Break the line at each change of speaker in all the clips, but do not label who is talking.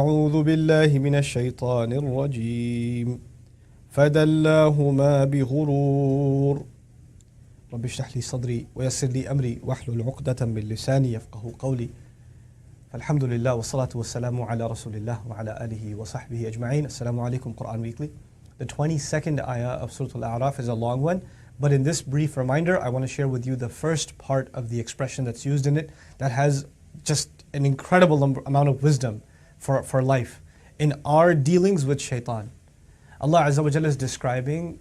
أعوذ بالله من الشيطان الرجيم فدلاهما بغرور رب اشرح لي صدري ويسر لي أمري واحلل عقدة من لساني يفقه قولي فالحمد لله والصلاة والسلام على رسول الله وعلى آله وصحبه أجمعين. Assalamu alaikum, Quran Weekly. The 22nd ayah of Surah Al-A'raf is a long one, but in this brief reminder, I want to share with you the first part of the expression that's used in it that has just an incredible amount of wisdom for life in our dealings with shaitan. Allah Azza wa Jalla is describing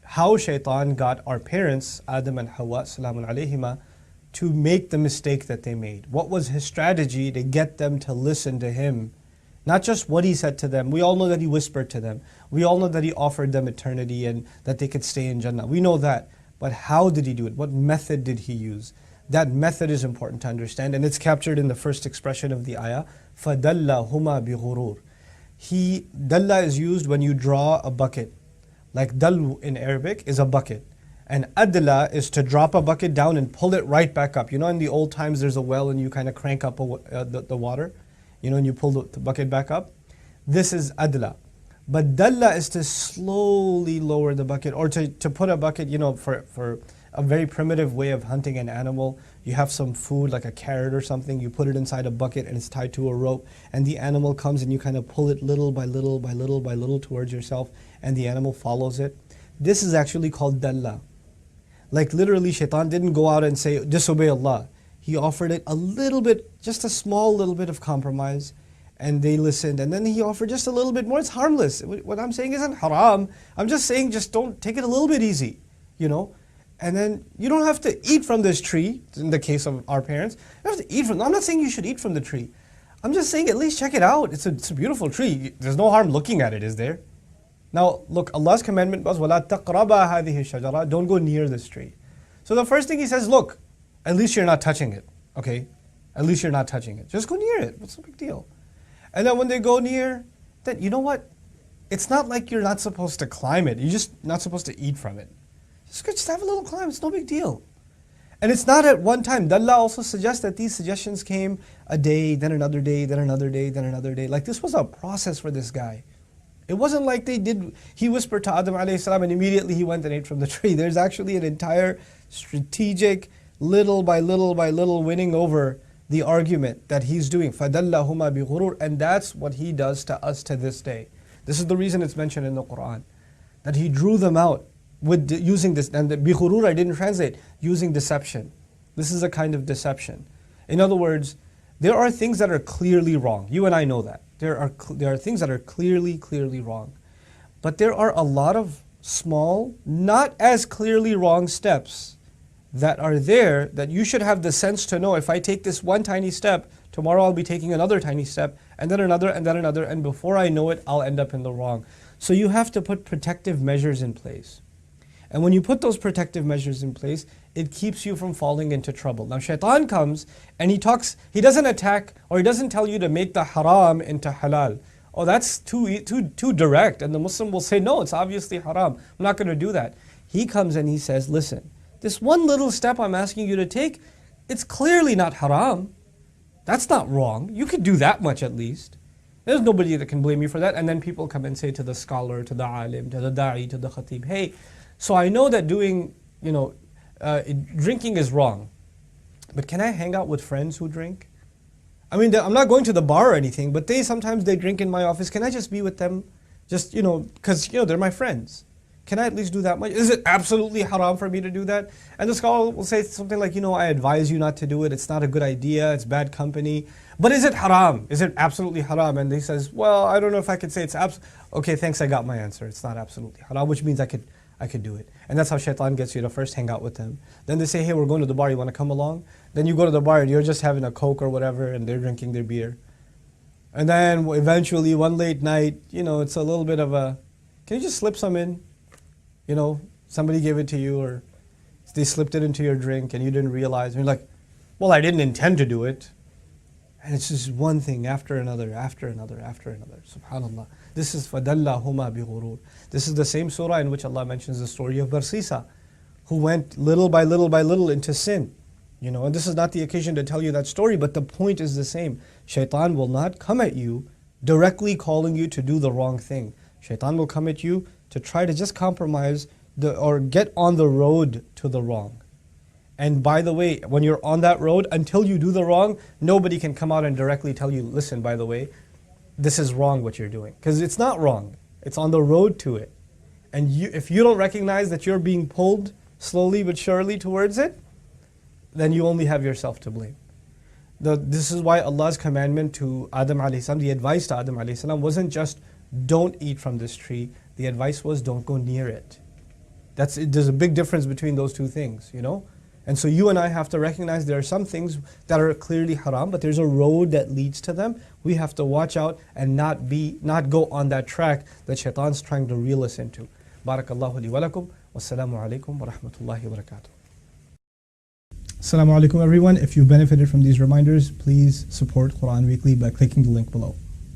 how shaitan got our parents, Adam and Hawa, salamun alayhima, to make the mistake that they made. What was his strategy to get them to listen to him? Not just what he said to them. We all know that he whispered to them. We all know that he offered them eternity and that they could stay in Jannah. We know that. But how did he do it? What method did he use? That method is important to understand, and it's captured in the first expression of the ayah. فَدَلَّهُمَا بِغُرُورٍ. Dalla is used when you draw a bucket. Like dalw in Arabic is a bucket. And adla is to drop a bucket down and pull it right back up. You know, in the old times there's a well and you kind of crank up the water. You know, and you pull the bucket back up. This is adla. But dalla is to slowly lower the bucket, or to put a bucket, you know, for a very primitive way of hunting an animal. You have some food like a carrot or something, you put it inside a bucket and it's tied to a rope, and the animal comes and you kind of pull it little by little by little by little towards yourself, and the animal follows it. This is actually called dalla. Like literally, shaitan didn't go out and say, disobey Allah. He offered it a little bit, just a small little bit of compromise, and they listened. And then he offered just a little bit more. It's harmless. What I'm saying isn't haram. I'm just saying just don't take it a little bit easy, you know. And then you don't have to eat from this tree, in the case of our parents. You don't have to eat from, I'm not saying you should eat from the tree. I'm just saying at least check it out. It's a beautiful tree. There's no harm looking at it, is there? Now, look, Allah's commandment was, وَلَا تَقْرَبَا هَذِهِ الشَّجَرَةِ. Don't go near this tree. So the first thing he says, look, at least you're not touching it, okay? At least you're not touching it. Just go near it. What's the big deal? And then when they go near, then you know what? It's not like you're not supposed to climb it. You're just not supposed to eat from it. Just have a little climb. It's no big deal. And it's not at one time. Dalla also suggests that these suggestions came a day, then another day, then another day, then another day. Like this was a process for this guy. It wasn't like he whispered to Adam alayhi salam and immediately he went and ate from the tree. There's actually an entire strategic, little by little by little winning over the argument that he's doing. فَدَلَّهُمَا بِغُرُورٍ. And that's what he does to us to this day. This is the reason it's mentioned in the Quran. That he drew them out with using this, and the بِغُرُور I didn't translate, using deception. This is a kind of deception. In other words, there are things that are clearly wrong. You and I know that. There are things that are clearly wrong. But there are a lot of small, not as clearly wrong steps that are there that you should have the sense to know, if I take this one tiny step, tomorrow I'll be taking another tiny step, and then another, and then another, and before I know it, I'll end up in the wrong. So you have to put protective measures in place. And when you put those protective measures in place, it keeps you from falling into trouble. Now shaitan comes and he doesn't attack, or he doesn't tell you to make the haram into halal. Oh, that's too direct. And the Muslim will say, no, it's obviously haram. I'm not going to do that. He comes and he says, listen, this one little step I'm asking you to take, it's clearly not haram. That's not wrong. You could do that much at least. There's nobody that can blame you for that. And then people come and say to the scholar, to the alim, to the da'i, to the khatib, hey, so I know that doing, drinking is wrong, but can I hang out with friends who drink? I mean, I'm not going to the bar or anything, but sometimes they drink in my office. Can I just be with them? Just, because, they're my friends. Can I at least do that much? Is it absolutely haram for me to do that? And the scholar will say something like, I advise you not to do it. It's not a good idea. It's bad company. But is it haram? Is it absolutely haram? And he says, well, I don't know if I could say it's okay, thanks, I got my answer. It's not absolutely haram, which means I could do it. And that's how shaitan gets you to first hang out with them. Then they say, hey, we're going to the bar, you want to come along? Then you go to the bar and you're just having a Coke or whatever, and they're drinking their beer. And then eventually one late night, it's a little bit of a, can you just slip some in? Somebody gave it to you, or they slipped it into your drink and you didn't realize. And you're like, well, I didn't intend to do it. And it's just one thing after another, after another, after another. SubhanAllah. This is فَدَلَّهُمَا بِغُرُورٍ. This is the same surah in which Allah mentions the story of Barsisa, who went little by little into sin. And this is not the occasion to tell you that story, but the point is the same. Shaitan will not come at you directly calling you to do the wrong thing. Shaitan will come at you to try to just compromise or get on the road to the wrong. And by the way, when you're on that road, until you do the wrong, nobody can come out and directly tell you, listen, by the way, this is wrong what you're doing. Because it's not wrong. It's on the road to it. And if you don't recognize that you're being pulled slowly but surely towards it, then you only have yourself to blame. This is why Allah's commandment to Adam alayhi salam, the advice to Adam alayhi salam, wasn't just don't eat from this tree. The advice was don't go near it. There's a big difference between those two things, you know. And so you and I have to recognize there are some things that are clearly haram, but there's a road that leads to them. We have to watch out and not go on that track that shaitan's trying to reel us into. Barakallahu li wa lakum. Wassalamu alaikum wa rahmatullahi wa barakatuh. Assalamu alaikum everyone. If you benefited from these reminders, please support Quran Weekly by clicking the link below.